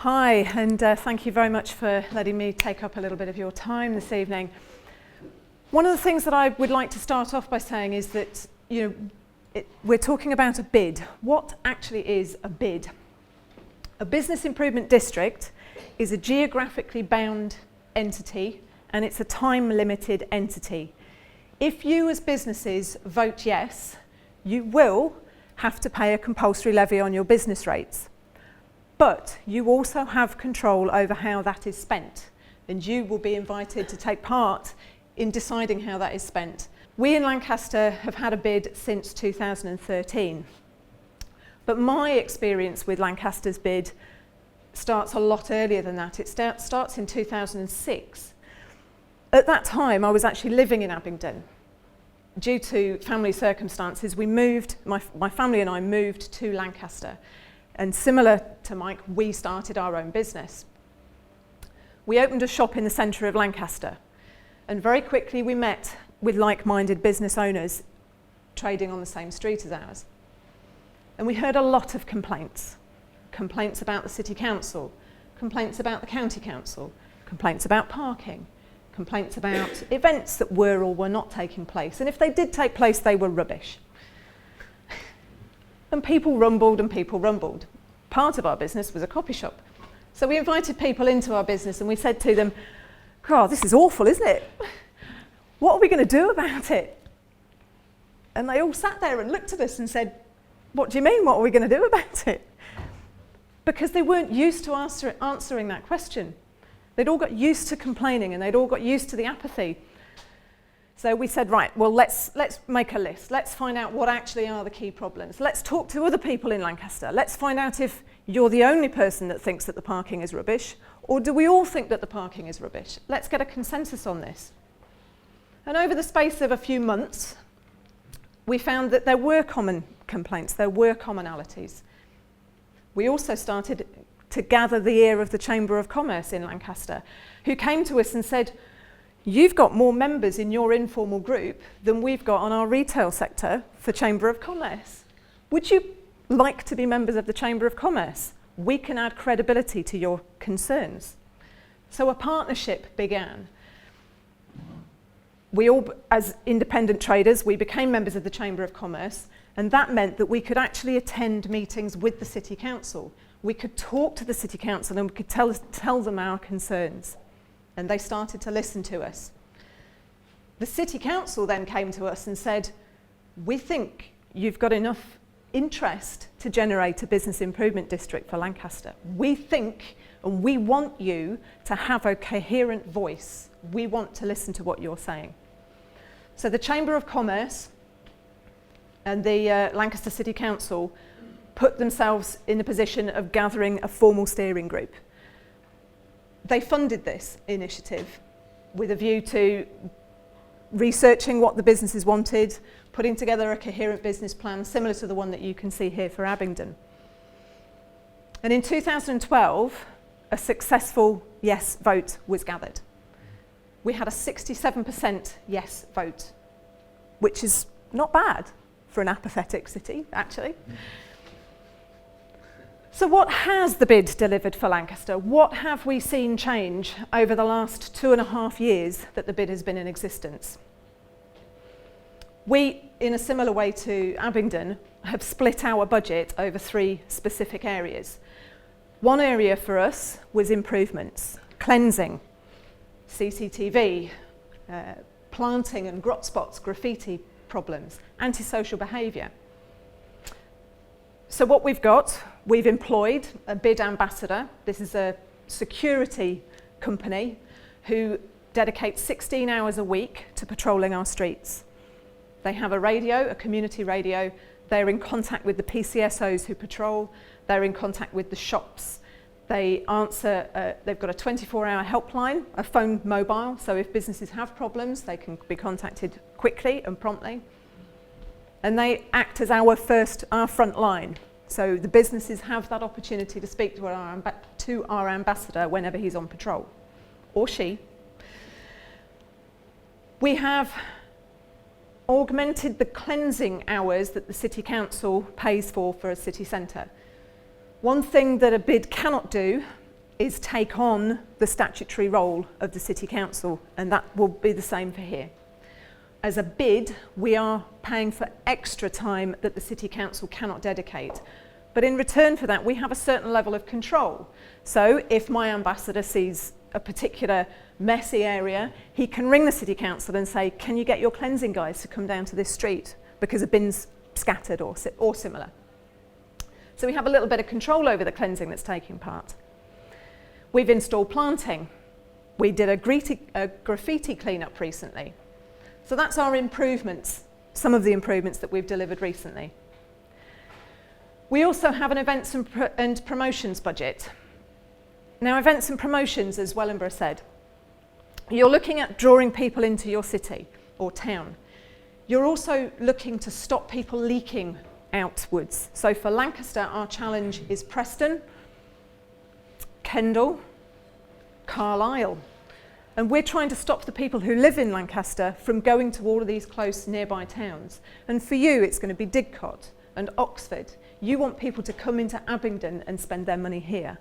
Hi, and thank you very much for letting me take up a little bit of your time this evening. One of the things that I would like to start off by saying is that, we're talking about a bid. What actually is a bid? A business improvement district is a geographically bound entity, and it's a time-limited entity. If you as businesses vote yes, you will have to pay a compulsory levy on your business rates. But you also have control over how that is spent, and you will be invited to take part in deciding how that is spent. We in Lancaster have had a bid since 2013, but my experience with Lancaster's bid starts a lot earlier than that. It starts in 2006. At that time, I was actually living in Abingdon. Due to family circumstances, we moved, my family and I moved to Lancaster. And similar to Mike, we started our own business. We opened a shop in the centre of Lancaster, and very quickly we met with like-minded business owners trading on the same street as ours. And we heard a lot of complaints. Complaints about the city council, complaints about the county council, complaints about parking, complaints about events that were or were not taking place. And if they did take place, they were rubbish. And people rumbled and people rumbled. Part of our business was a copy shop. So we invited people into our business and we said to them, God, this is awful, isn't it? What are we going to do about it? And they all sat there and looked at us and said, what do you mean, what are we going to do about it? Because they weren't used to answering that question. They'd all got used to complaining and they'd all got used to the apathy. So we said, right, well, let's make a list. Let's find out what actually are the key problems. Let's talk to other people in Lancaster. Let's find out if you're the only person that thinks that the parking is rubbish, or do we all think that the parking is rubbish? Let's get a consensus on this. And over the space of a few months, we found that there were common complaints, there were commonalities. We also started to gather the ear of the Chamber of Commerce in Lancaster, who came to us and said, you've got more members in your informal group than we've got on our retail sector for Chamber of Commerce. Would you like to be members of the Chamber of Commerce? We can add credibility to your concerns. So a partnership began. We all, as independent traders, we became members of the Chamber of Commerce, and that meant that we could actually attend meetings with the City Council. We could talk to the City Council and we could tell them our concerns. And they started to listen to us. The City Council then came to us and said, we think you've got enough interest to generate a business improvement district for Lancaster. We think and we want you to have a coherent voice. We want to listen to what you're saying. So the Chamber of Commerce and the Lancaster City Council put themselves in the position of gathering a formal steering group. They funded this initiative with a view to researching what the businesses wanted, putting together a coherent business plan similar to the one that you can see here for Abingdon. And in 2012, a successful yes vote was gathered. We had a 67% yes vote, which is not bad for an apathetic city, actually. So what has the bid delivered for Lancaster? What have we seen change over the last 2.5 years that the bid has been in existence? We, in a similar way to Abingdon, have split our budget over 3 specific areas. One area for us was improvements, cleansing, CCTV, planting and grot spots, graffiti problems, antisocial behaviour. So what we've employed a bid ambassador. This is a security company who dedicates 16 hours a week to patrolling our streets. They have a radio, a community radio. They're in contact with the PCSOs who patrol. They're in contact with the shops. They answer, they've got a 24-hour helpline, a phone mobile, so if businesses have problems, they can be contacted quickly and promptly. And they act as our front line. So the businesses have that opportunity to speak to our ambassador whenever he's on patrol, or she. We have augmented the cleansing hours that the City Council pays for a city centre. One thing that a bid cannot do is take on the statutory role of the City Council, and that will be the same for here. As a bid, we are paying for extra time that the City Council cannot dedicate. But in return for that, we have a certain level of control. So if my ambassador sees a particular messy area, he can ring the City Council and say, can you get your cleansing guys to come down to this street because a bin's scattered or similar. So we have a little bit of control over the cleansing that's taking part. We've installed planting. We did a graffiti clean-up recently. So that's our improvements, some of the improvements that we've delivered recently. We also have an events and promotions budget. Now, events and promotions, as Wellingborough said, you're looking at drawing people into your city or town. You're also looking to stop people leaking outwards. So for Lancaster, our challenge is Preston, Kendal, Carlisle. And we're trying to stop the people who live in Lancaster from going to all of these close nearby towns. And for you, it's going to be Didcot and Oxford. You want people to come into Abingdon and spend their money here.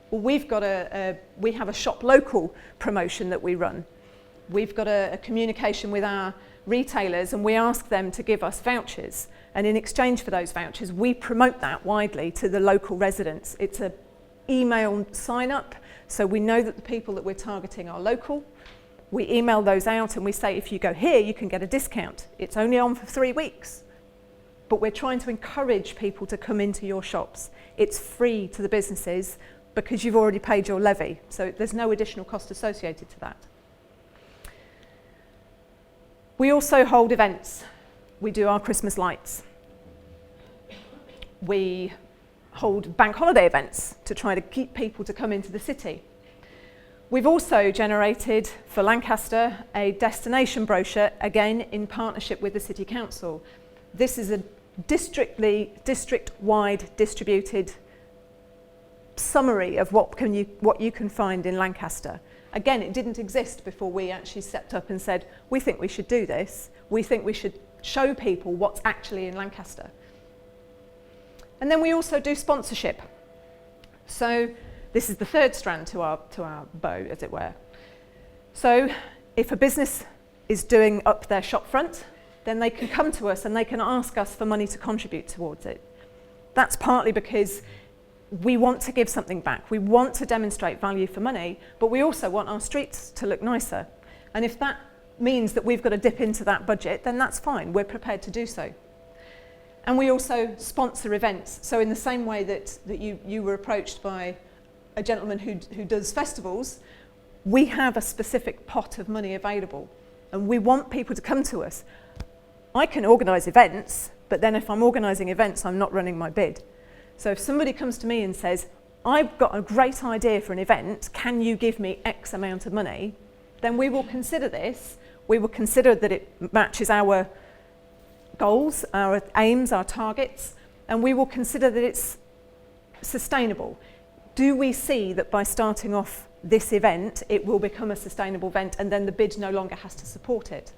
Well, we have a shop local promotion that we run. We've got a communication with our retailers, and we ask them to give us vouchers. And in exchange for those vouchers, we promote that widely to the local residents. It's an email sign up, so we know that the people that we're targeting are local. We email those out and we say, if you go here, you can get a discount. It's only on for 3 weeks. But we're trying to encourage people to come into your shops. It's free to the businesses because you've already paid your levy, so there's no additional cost associated to that. We also hold events. We do our Christmas lights. We hold bank holiday events to try to keep people to come into the city. We've also generated for Lancaster a destination brochure, again in partnership with the City Council. This is a district-wide distributed summary of what you can find in Lancaster. Again, it didn't exist before we actually stepped up and said, we think we should do this. We think we should show people what's actually in Lancaster. And then we also do sponsorship. So this is the third strand to our bow, as it were. So if a business is doing up their shop front, then they can come to us and they can ask us for money to contribute towards it. That's partly because we want to give something back. We want to demonstrate value for money, but we also want our streets to look nicer. And if that means that we've got to dip into that budget, then that's fine. We're prepared to do so. And we also sponsor events. So in the same way that you were approached by a gentleman who does festivals, we have a specific pot of money available. And we want people to come to us. I can organise events, but then if I'm organising events, I'm not running my bid. So if somebody comes to me and says, I've got a great idea for an event, can you give me X amount of money? Then we will consider this. We will consider that it matches our goals, our aims, our targets, and we will consider that it's sustainable. Do we see that by starting off this event, it will become a sustainable event and then the bid no longer has to support it?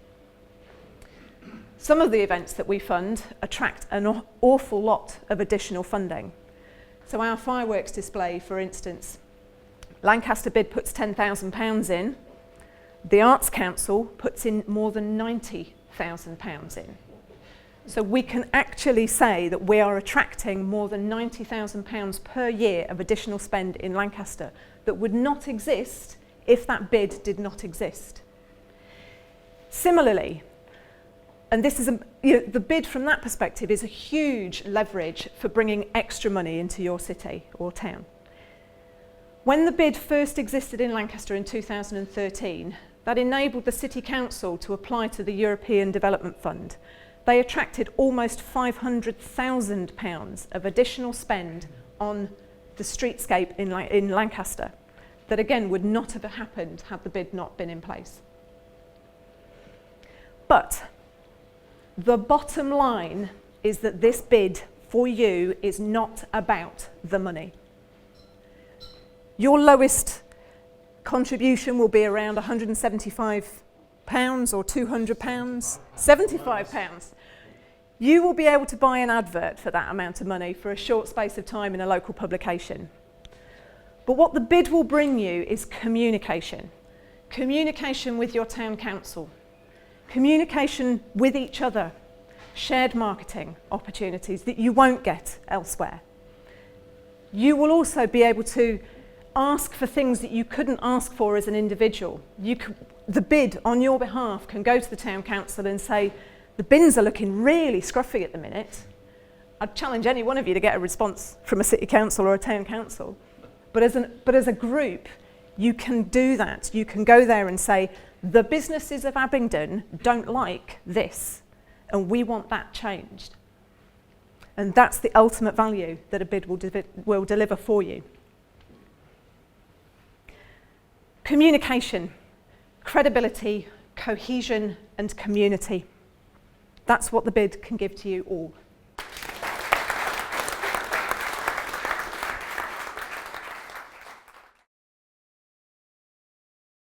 Some of the events that we fund attract an awful lot of additional funding. So our fireworks display, for instance, Lancaster bid puts £10,000 in. The Arts Council puts in more than £90,000 in. So we can actually say that we are attracting more than £90,000 per year of additional spend in Lancaster that would not exist if that bid did not exist. Similarly, and this is the bid from that perspective is a huge leverage for bringing extra money into your city or town. When the bid first existed in Lancaster in 2013, that enabled the City Council to apply to the European Development Fund. They attracted almost £500,000 of additional spend on the streetscape in Lancaster that again would not have happened had the bid not been in place. But the bottom line is that this bid for you is not about the money. Your lowest contribution will be around £175 or £200, £75. You will be able to buy an advert for that amount of money for a short space of time in a local publication. But what the bid will bring you is communication. Communication with your town council. Communication with each other. Shared marketing opportunities that you won't get elsewhere. You will also be able to ask for things that you couldn't ask for as an individual. The bid on your behalf can go to the town council and say, the bins are looking really scruffy at the minute. I'd challenge any one of you to get a response from a city council or a town council. But as a group, you can do that. You can go there and say, the businesses of Abingdon don't like this, and we want that changed. And that's the ultimate value that a bid will deliver for you. Communication, credibility, cohesion, and community. That's what the bid can give to you all.